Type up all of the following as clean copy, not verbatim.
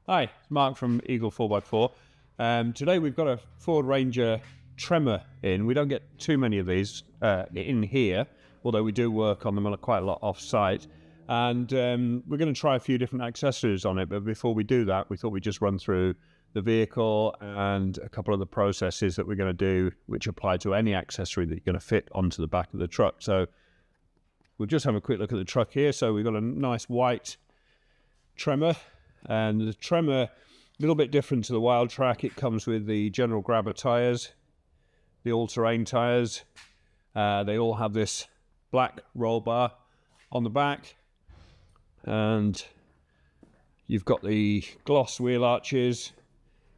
Hi, it's Mark from Eagle 4x4. Today we've got a Ford Ranger Tremor in. We don't get too many of these in here, although we do work on them quite a lot off-site. And we're going to try a few different accessories on it, but before we do that, we thought we'd just run through the vehicle and a couple of the processes that we're going to do, which apply to any accessory that you're going to fit onto the back of the truck. So we'll just have a quick look at the truck here. So we've got a nice white Tremor. And the Tremor, a little bit different to the Wild Track. It comes with the General Grabber tyres, the all-terrain tyres. They all have this black roll bar on the back. And you've got the gloss wheel arches.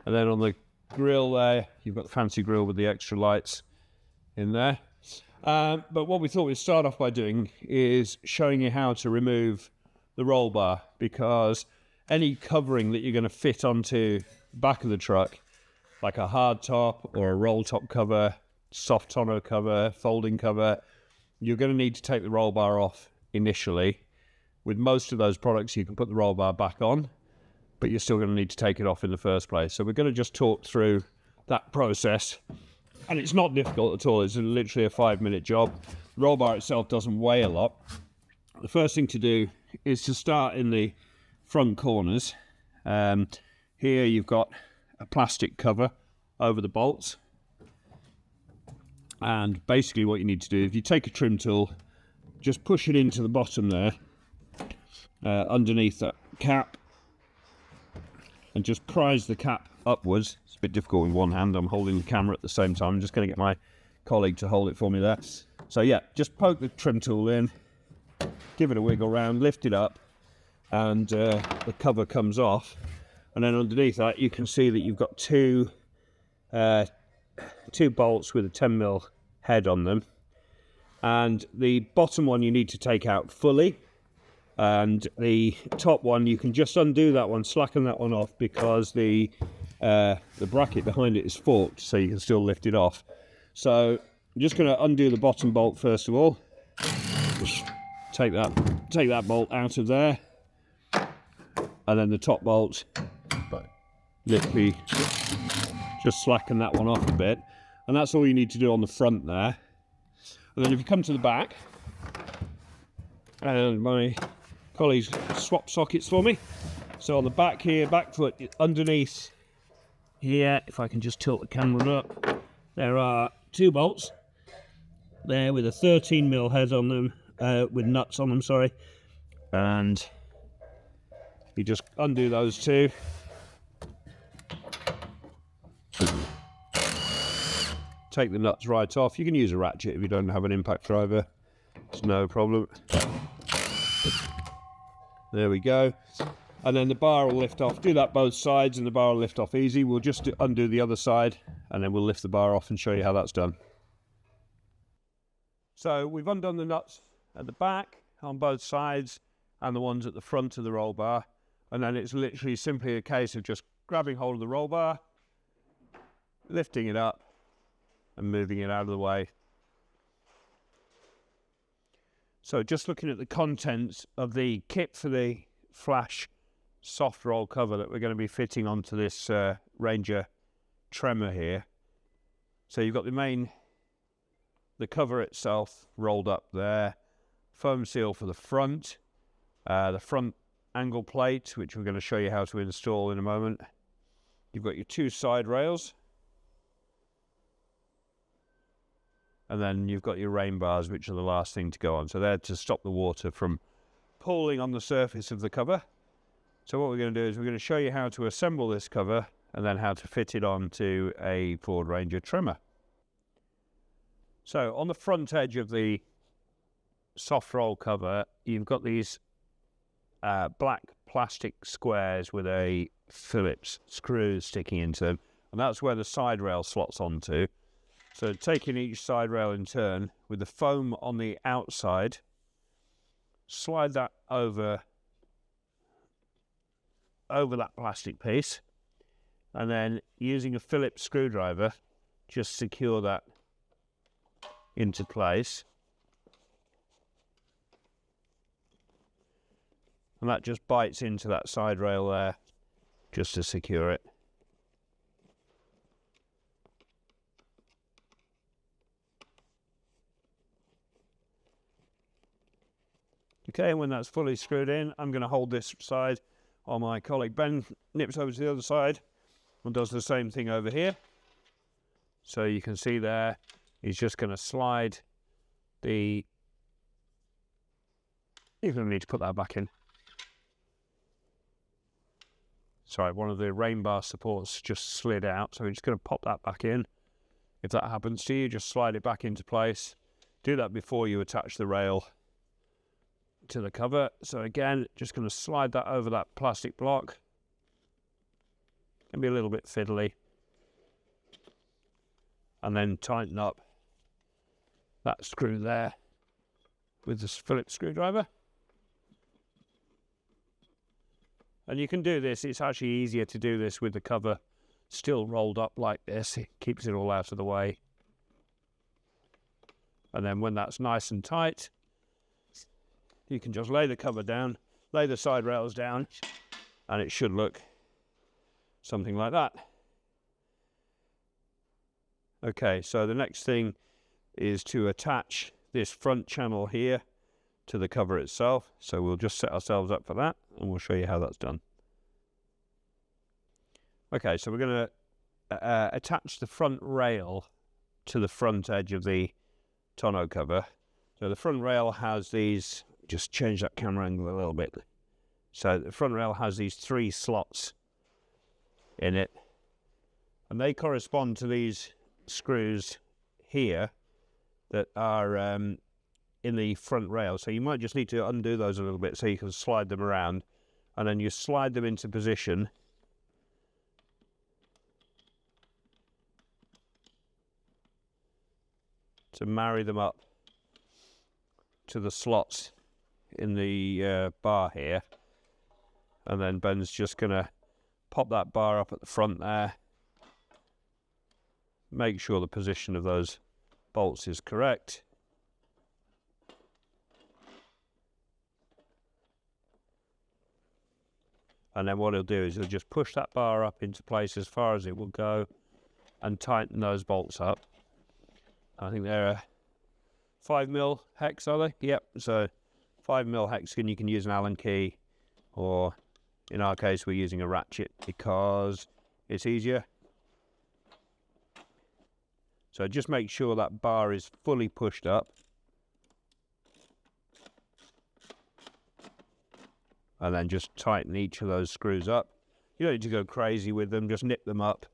And then on the grille there, you've got the fancy grille with the extra lights in there. But what we thought we'd start off by doing is showing you how to remove the roll bar, because any covering that you're going to fit onto the back of the truck, like a hard top or a roll top cover, soft tonneau cover, folding cover, you're going to need to take the roll bar off initially. With most of those products, you can put the roll bar back on, but you're still going to need to take it off in the first place. So we're going to just talk through that process. And it's not difficult at all. It's literally a 5-minute job. The roll bar itself doesn't weigh a lot. The first thing to do is to start in the front corners. Here you've got a plastic cover over the bolts, and basically what you need to do, if you take a trim tool, just push it into the bottom there, underneath that cap, and just prise the cap upwards. It's a bit difficult with one hand, I'm holding the camera at the same time. I'm just going to get my colleague to hold it for me there. So yeah, just poke the trim tool in, give it a wiggle round, lift it up, and the cover comes off, and then underneath that you can see that you've got two bolts with a 10mm head on them, and the bottom one you need to take out fully, and the top one you can just undo that one, slacken that one off, because the bracket behind it is forked, so you can still lift it off. So I'm just going to undo the bottom bolt first of all. Just take that bolt out of there. And then the top bolt, literally just slacken that one off a bit. And that's all you need to do on the front there. And then if you come to the back, and my colleagues swap sockets for me. So on the back here, back foot underneath here, if I can just tilt the camera up, there are 2 bolts there with a 13mm head on them, with nuts on them, sorry. And you just undo those 2. Take the nuts right off. You can use a ratchet if you don't have an impact driver. It's no problem. There we go. And then the bar will lift off. Do that both sides and the bar will lift off easy. We'll just undo the other side and then we'll lift the bar off and show you how that's done. So we've undone the nuts at the back on both sides and the ones at the front of the roll bar. And then it's literally simply a case of just grabbing hold of the roll bar, lifting it up, and moving it out of the way. So just looking at the contents of the kit for the flash soft roll cover that we're going to be fitting onto this Ranger Tremor here. So you've got the cover itself rolled up there, foam seal for the front angle plate, which we're going to show you how to install in a moment. You've got your 2 side rails, and then you've got your rain bars, which are the last thing to go on. So they're to stop the water from pooling on the surface of the cover. So what we're going to do is we're going to show you how to assemble this cover and then how to fit it onto a Ford Ranger Tremor. So on the front edge of the soft roll cover, you've got these black plastic squares with a Phillips screw sticking into them, and that's where the side rail slots onto. So taking each side rail in turn, with the foam on the outside, slide that over that plastic piece, and then using a Phillips screwdriver, just secure that into place. And that just bites into that side rail there just to secure it. Okay, and when that's fully screwed in, I'm going to hold this side while my colleague Ben nips over to the other side and does the same thing over here. So you can see there, he's just going to slide the... You're going to need to put that back in. Sorry, one of the rain bar supports just slid out, so we're just going to pop that back in. If that happens to you, just slide it back into place. Do that before you attach the rail to the cover. So again, just going to slide that over that plastic block. Can be a little bit fiddly. And then tighten up that screw there with this Phillips screwdriver. And you can do this, it's actually easier to do this with the cover still rolled up like this. It keeps it all out of the way. And then when that's nice and tight, you can just lay the cover down, lay the side rails down, and it should look something like that. Okay, so the next thing is to attach this front channel here to the cover itself. So we'll just set ourselves up for that, and we'll show you how that's done. Okay, so we're going to attach the front rail to the front edge of the tonneau cover. So the front rail has these, just change that camera angle a little bit. So the front rail has these 3 slots in it, and they correspond to these screws here that are in the front rail. So you might just need to undo those a little bit so you can slide them around, and then you slide them into position to marry them up to the slots in the bar here. And then Ben's just going to pop that bar up at the front there. Make sure the position of those bolts is correct. And then what he'll do is he'll just push that bar up into place as far as it will go and tighten those bolts up. I think they're 5mm hex, are they? Yep, so 5mm hex, and you can use an Allen key, or in our case we're using a ratchet because it's easier. So just make sure that bar is fully pushed up. And then just tighten each of those screws up. You don't need to go crazy with them, just nip them up.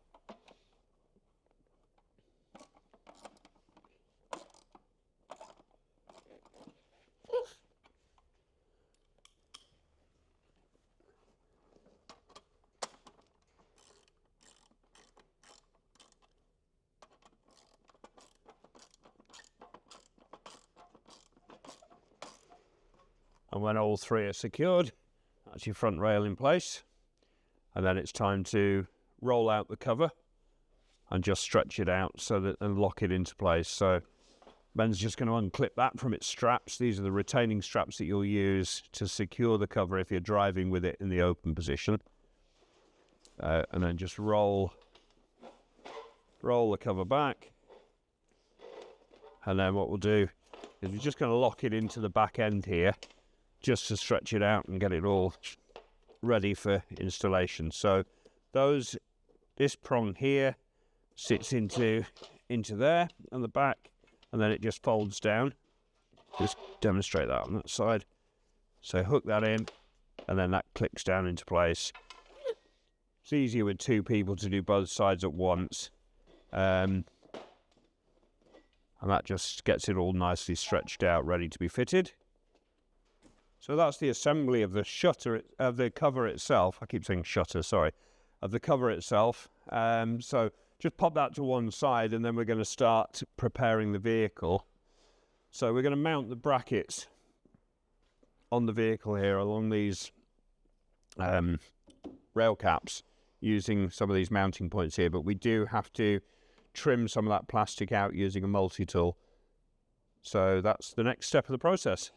And when all 3 are secured, that's your front rail in place. And then it's time to roll out the cover and just stretch it out so that and lock it into place. So Ben's just going to unclip that from its straps. These are the retaining straps that you'll use to secure the cover if you're driving with it in the open position. And then just roll the cover back. And then what we'll do is we're just going to lock it into the back end here, just to stretch it out and get it all ready for installation. So this prong here sits into there on the back, and then it just folds down. Just demonstrate that on that side. So hook that in, and then that clicks down into place. It's easier with 2 people to do both sides at once. And that just gets it all nicely stretched out, ready to be fitted. So that's the assembly of the shutter, of the cover itself. I keep saying shutter, sorry. Of the cover itself. So just pop that to one side, and then we're going to start preparing the vehicle. So we're going to mount the brackets on the vehicle here along these rail caps using some of these mounting points here, but we do have to trim some of that plastic out using a multi-tool. So that's the next step of the process.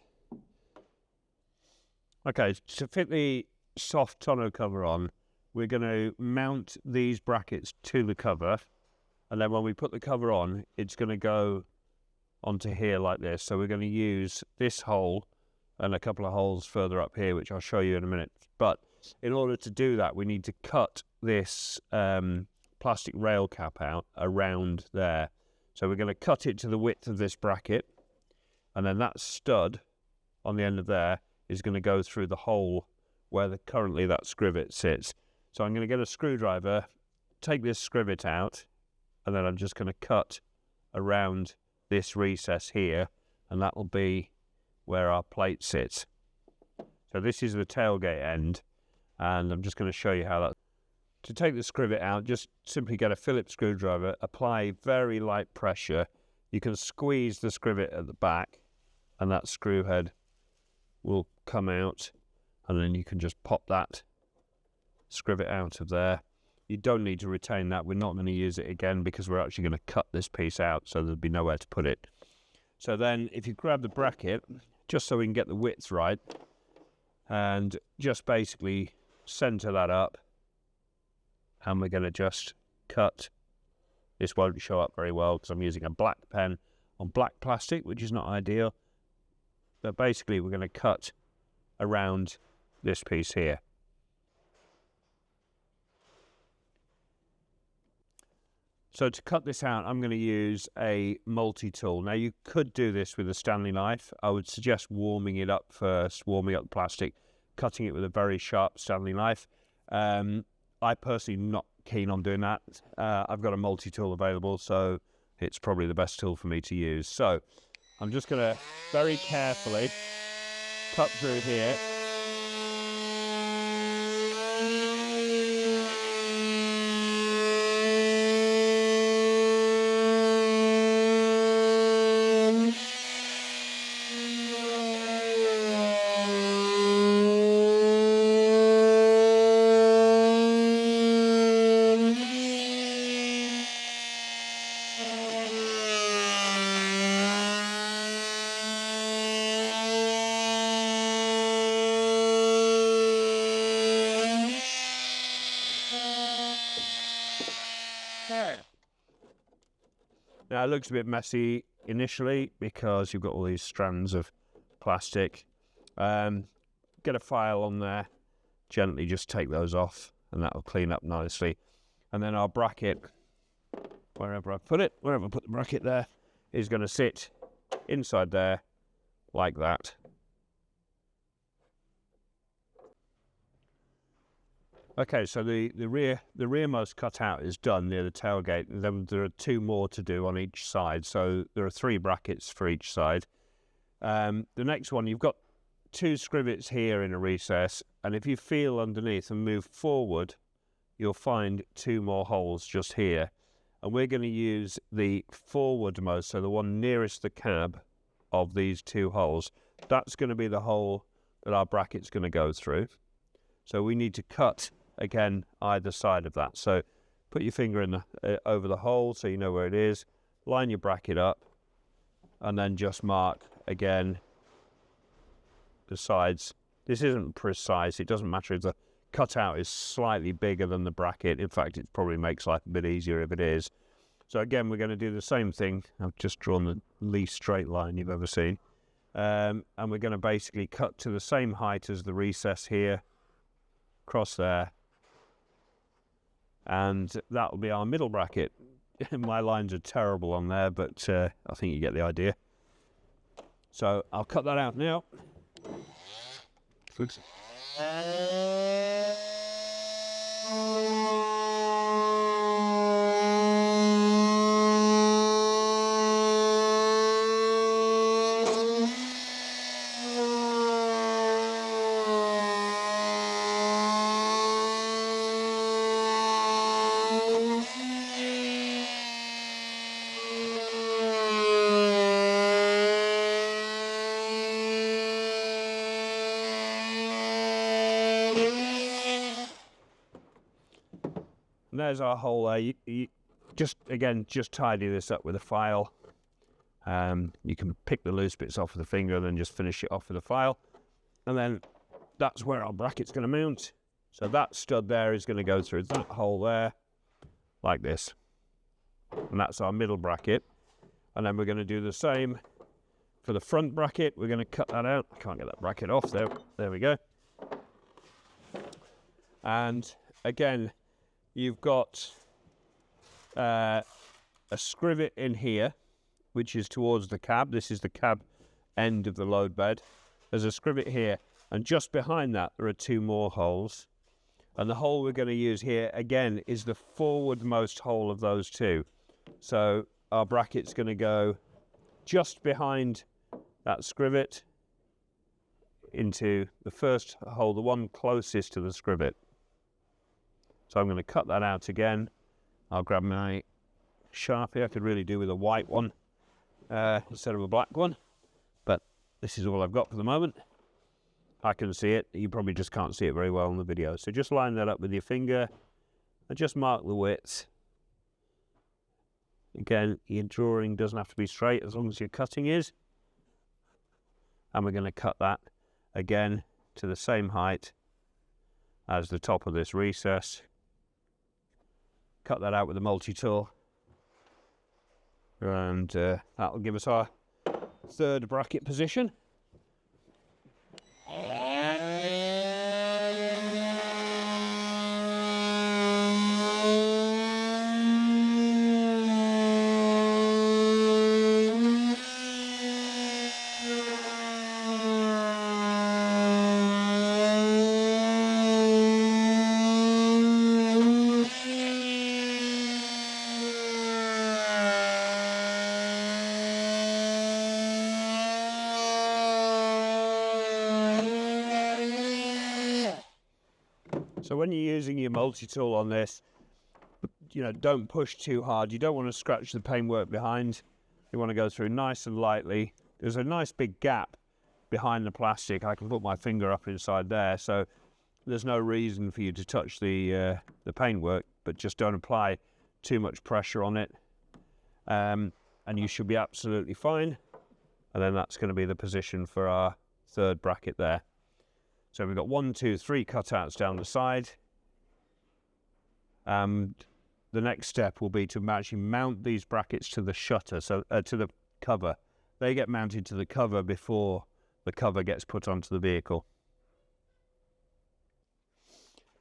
Okay, to fit the soft tonneau cover on, we're going to mount these brackets to the cover, and then when we put the cover on, it's going to go onto here like this. So we're going to use this hole and a couple of holes further up here, which I'll show you in a minute. But in order to do that, we need to cut this plastic rail cap out around there. So we're going to cut it to the width of this bracket, and then that stud on the end of there is going to go through the hole where currently that scrivet sits. So I'm going to get a screwdriver, take this scrivet out, and then I'm just going to cut around this recess here, and that will be where our plate sits. So this is the tailgate end, and I'm just going to show you how that. To take the scrivet out, just simply get a Phillips screwdriver, apply very light pressure. You can squeeze the scrivet at the back, and that screw head will come out, and then you can just pop that scrivet out of there. You don't need to retain that. We're not going to use it again because we're actually going to cut this piece out, so there'll be nowhere to put it. So then if you grab the bracket, just so we can get the width right, and just basically center that up, and we're going to just cut. This won't show up very well because I'm using a black pen on black plastic, which is not ideal. But basically we're going to cut around this piece here. So to cut this out, I'm going to use a multi-tool. Now you could do this with a Stanley knife. I would suggest warming it up first, warming up the plastic, cutting it with a very sharp Stanley knife. I personally am not keen on doing that. I've got a multi-tool available, so it's probably the best tool for me to use. So I'm just going to very carefully cut through here. Now it looks a bit messy initially because you've got all these strands of plastic. Get a file on there, gently just take those off, and that will clean up nicely. And then our bracket, wherever I put the bracket there, is going to sit inside there like that. Okay, so the rearmost cutout is done near the tailgate, and then there are two more to do on each side. So there are 3 brackets for each side. The next one, you've got 2 scrivets here in a recess, and if you feel underneath and move forward, you'll find 2 more holes just here. And we're going to use the forwardmost, so the one nearest the cab of these 2 holes. That's going to be the hole that our bracket's going to go through. So we need to cut again either side of that. So put your finger in over the hole so you know where it is, line your bracket up, and then just mark again the sides. This isn't precise, it doesn't matter if the cutout is slightly bigger than the bracket. In fact, it probably makes life a bit easier if it is. So again, we're going to do the same thing. I've just drawn the least straight line you've ever seen. And we're going to basically cut to the same height as the recess here, across there, and that will be our middle bracket. My lines are terrible on there, but I think you get the idea. So I'll cut that out now. Oops. And there's our hole there. You just tidy this up with a file. You can pick the loose bits off with a finger and then just finish it off with a file. And then that's where our bracket's going to mount. So that stud there is going to go through that hole there, like this. And that's our middle bracket. And then we're going to do the same for the front bracket. We're going to cut that out. I can't get that bracket off there. There we go. And again, you've got a scrivet in here, which is towards the cab. This is the cab end of the load bed. There's a scrivet here, and just behind that there are 2 more holes. And the hole we're going to use here, again, is the forwardmost hole of those 2. So our bracket's going to go just behind that scrivet into the first hole, the one closest to the scrivet. So I'm going to cut that out again. I'll grab my Sharpie. I could really do with a white one instead of a black one, but this is all I've got for the moment. I can see it. You probably just can't see it very well in the video. So just line that up with your finger and just mark the width. Again, your drawing doesn't have to be straight as long as your cutting is. And we're going to cut that again to the same height as the top of this recess. Cut that out with a multi-tool. And that'll give us our third bracket position. So when you're using your multi-tool on this, don't push too hard. You don't want to scratch the paintwork behind. You want to go through nice and lightly. There's a nice big gap behind the plastic. I can put my finger up inside there, so there's no reason for you to touch the paintwork, but just don't apply too much pressure on it. And you should be absolutely fine. And then that's going to be the position for our third bracket there. So we've got 1, 2, 3 cutouts down the side. And the next step will be to actually mount these brackets to the shutter, so to the cover. They get mounted to the cover before the cover gets put onto the vehicle.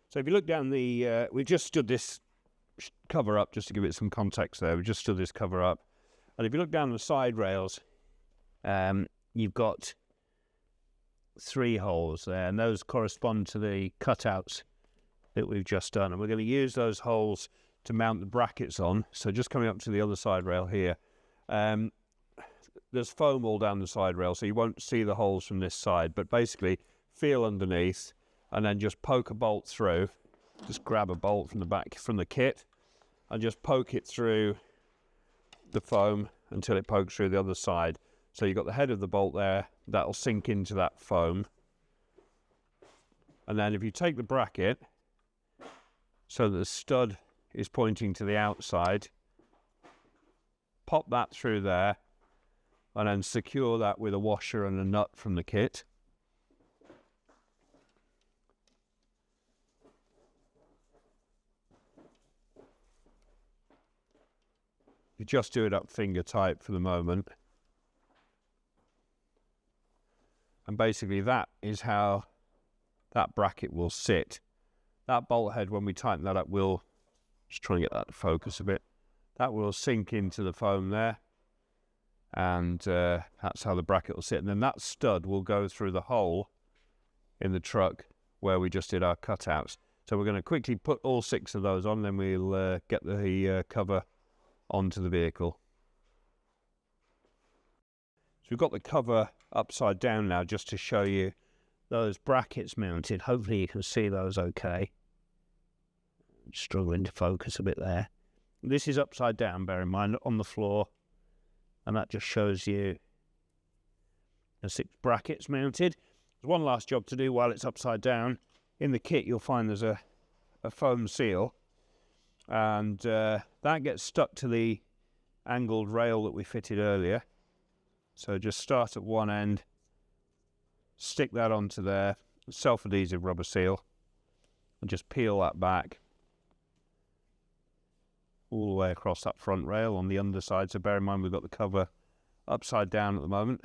So if you look down the, we've just stood this cover up, just to give it some context there. We've just stood this cover up. And if you look down the side rails, you've got 3 holes there, and those correspond to the cutouts that we've just done, and we're going to use those holes to mount the brackets on. So just coming up to the other side rail here, there's foam all down the side rail, so you won't see the holes from this side, but basically feel underneath and then just poke a bolt through. Just grab a bolt from the back from the kit and just poke it through the foam until it pokes through the other side. So you've got the head of the bolt there, that'll sink into that foam. And then if you take the bracket, so that the stud is pointing to the outside, pop that through there, and then secure that with a washer and a nut from the kit. You just do it up finger tight for the moment. And basically that is how that bracket will sit. That bolt head, when we tighten that up, will, just try and get that to focus a bit, that will sink into the foam there. And that's how the bracket will sit. And then that stud will go through the hole in the truck where we just did our cutouts. So we're going to quickly put all 6 of those on, then we'll get the cover onto the vehicle. So we've got the cover upside down now, just to show you those brackets mounted. Hopefully you can see those okay. I'm struggling to focus a bit there. This is upside down, bear in mind, on the floor. And that just shows you the 6 brackets mounted. There's one last job to do while it's upside down. In the kit you'll find there's a foam seal. And that gets stuck to the angled rail that we fitted earlier. So just start at one end, stick that onto there, self-adhesive rubber seal, and just peel that back all the way across that front rail on the underside. So bear in mind we've got the cover upside down at the moment.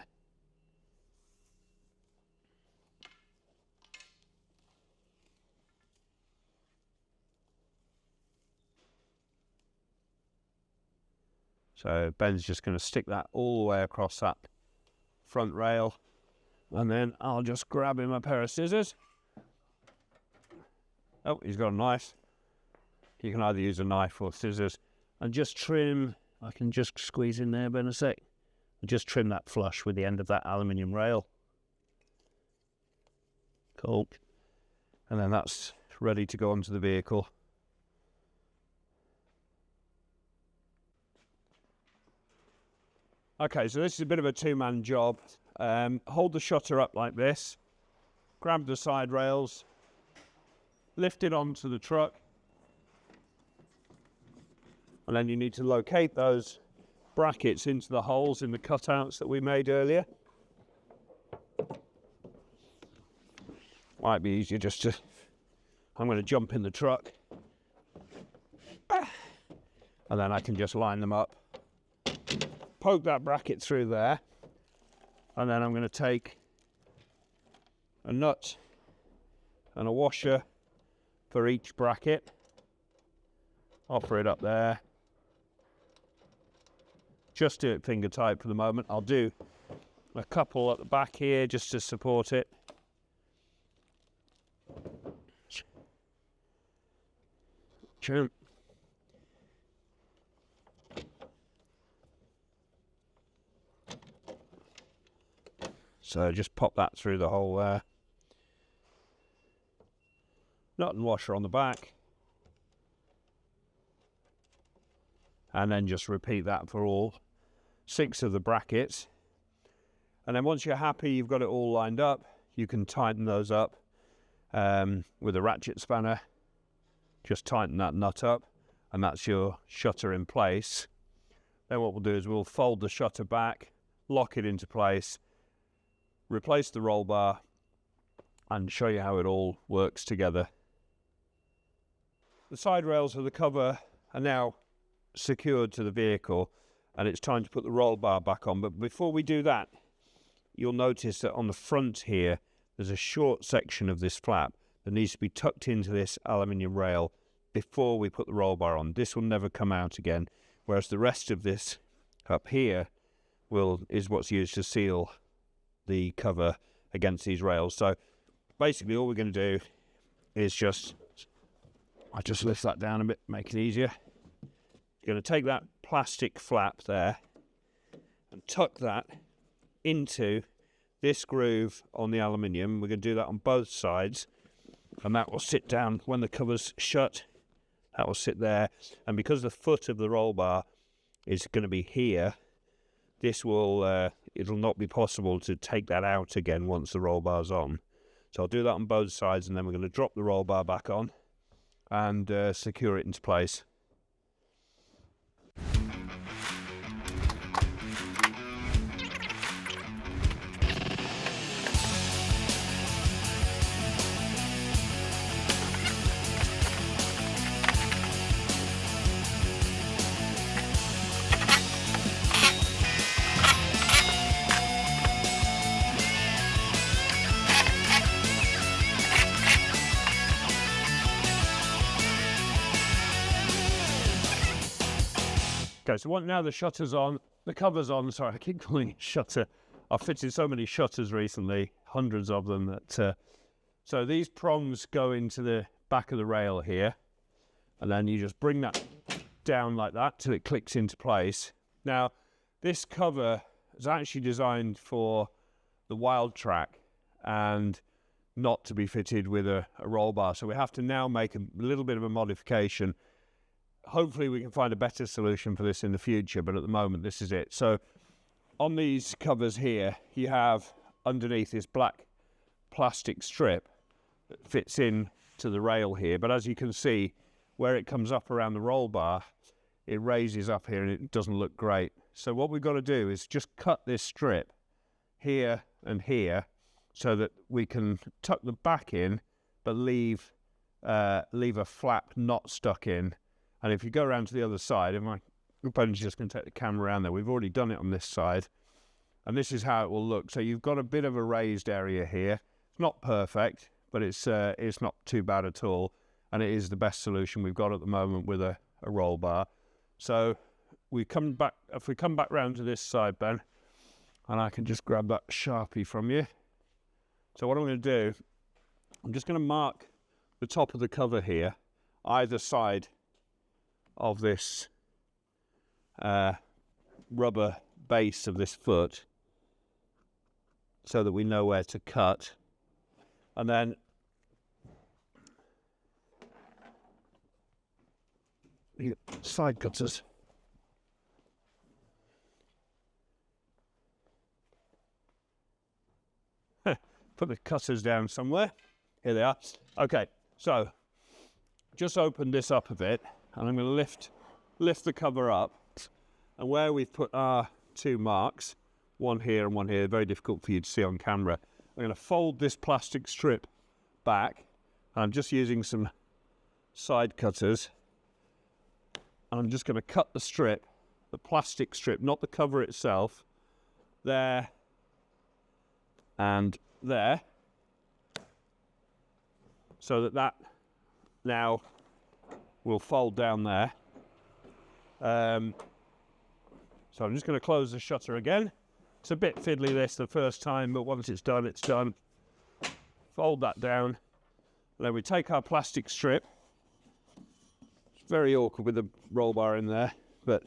So Ben's just going to stick that all the way across that front rail, and then I'll just grab him a pair of scissors. Oh, he's got a knife. You can either use a knife or scissors and just trim. I can just squeeze in there, Ben, a sec. And just trim that flush with the end of that aluminium rail. Cool. And then that's ready to go onto the vehicle. Okay, so this is a bit of a two-man job. Hold the shutter up like this, grab the side rails, lift it onto the truck, and then you need to locate those brackets into the holes in the cutouts that we made earlier. Might be easier just to, I'm going to jump in the truck, and then I can just line them up, poke that bracket through there, and then I'm going to take a nut and a washer for each bracket, offer it up there. Just do it finger tight for the moment. I'll do a couple at the back here just to support it. Trim. So just pop that through the hole there. Nut and washer on the back. And then just repeat that for all 6 of the brackets. And then once you're happy you've got it all lined up, you can tighten those up with a ratchet spanner. Just tighten that nut up, and that's your shutter in place. Then what we'll do is we'll fold the shutter back, lock it into place, replace the roll bar, and show you how it all works together. The side rails of the cover are now secured to the vehicle, and it's time to put the roll bar back on. But before we do that, you'll notice that on the front here there's a short section of this flap that needs to be tucked into this aluminium rail before we put the roll bar on. This will never come out again, whereas the rest of this up here is what's used to seal the cover against these rails. So basically all we're going to do is I just lift that down a bit, make it easier. You're going to take that plastic flap there and tuck that into this groove on the aluminium. We're going to do that on both sides, and that will sit down when the cover's shut. That will sit there, and because the foot of the roll bar is going to be here, this will it'll not be possible to take that out again once the roll bar's on. So I'll do that on both sides, and then we're going to drop the roll bar back on and secure it into place. Okay, so now the shutter's on, the cover's on. Sorry, I keep calling it shutter. I've fitted so many shutters recently, hundreds of them. That so these prongs go into the back of the rail here, and then you just bring that down like that till it clicks into place. Now, this cover is actually designed for the wild track and not to be fitted with a roll bar. So we have to now make a little bit of a modification. Hopefully we can find a better solution for this in the future, but at the moment this is it. So on these covers here, you have underneath this black plastic strip that fits in to the rail here, but as you can see, where it comes up around the roll bar, it raises up here and it doesn't look great. So what we've got to do is just cut this strip here and here so that we can tuck the back in but leave leave a flap not stuck in. And if you go around to the other side, and my opponent's just going to take the camera around there, we've already done it on this side. And this is how it will look. So you've got a bit of a raised area here. It's not perfect, but it's not too bad at all. And it is the best solution we've got at the moment with a roll bar. So we come back, if we come back round to this side, Ben, and I can just grab that Sharpie from you. So what I'm going to do, I'm just going to mark the top of the cover here, either side of this rubber base of this foot, so that we know where to cut. And then side cutters. Put the cutters down somewhere. Here they are. Okay, so just open this up a bit, and I'm going to lift the cover up, and where we've put our two marks, one here and one here, very difficult for you to see on camera, I'm going to fold this plastic strip back. I'm just using some side cutters, and I'm just going to cut the strip, the plastic strip, not the cover itself, there and there, so that now will fold down there. So I'm just going to close the shutter again. It's a bit fiddly this the first time, but once it's done, it's done. Fold that down, and then we take our plastic strip. It's very awkward with the roll bar in there, but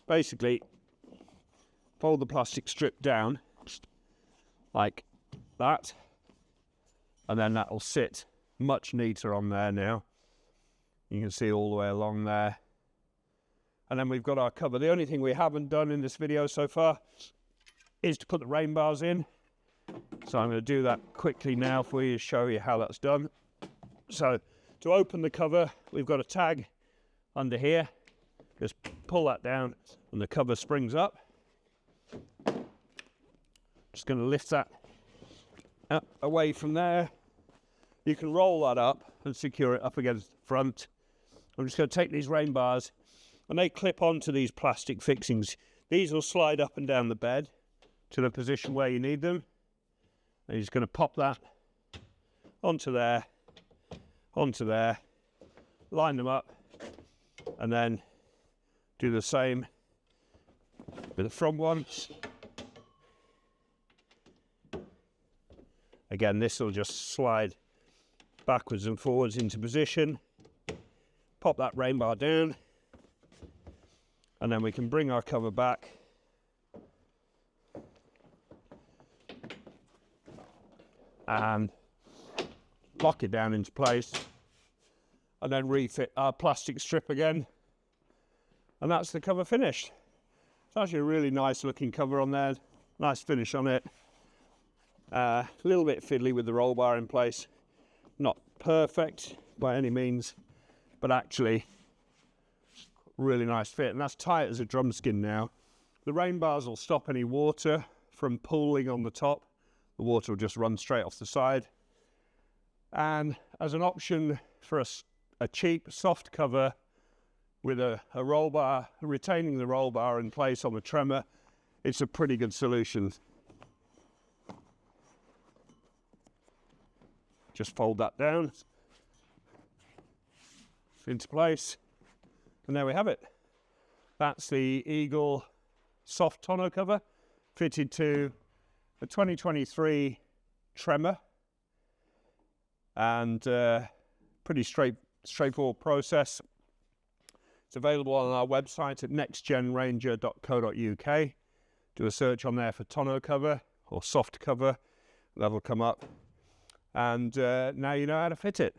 basically fold the plastic strip down like that, and then that will sit much neater on there now. You can see all the way along there. And then we've got our cover. The only thing we haven't done in this video so far is to put the rain bars in. So I'm going to do that quickly now for you to show you how that's done. So to open the cover, we've got a tag under here. Just pull that down and the cover springs up. Just going to lift that up away from there. You can roll that up and secure it up against the front. I'm just going to take these rain bars, and they clip onto these plastic fixings. These will slide up and down the bed to the position where you need them. And you're just going to pop that onto there, line them up, and then do the same with the front one. Again, this will just slide backwards and forwards into position. Pop that rain bar down, and then we can bring our cover back and lock it down into place, and then refit our plastic strip again, and that's the cover finished. It's actually a really nice looking cover on there, nice finish on it. A little bit fiddly with the roll bar in place, not perfect by any means, but actually really nice fit, and that's tight as a drum skin now. The rain bars will stop any water from pooling on the top. The water will just run straight off the side. And as an option for a cheap soft cover with a roll bar, retaining the roll bar in place on the Tremor, it's a pretty good solution. Just fold that down into place, and there we have it. That's the Eagle soft tonneau cover fitted to a 2023 Tremor, and pretty straightforward process. It's available on our website at nextgenranger.co.uk. Do a search on there for tonneau cover or soft cover, that'll come up. And now you know how to fit it.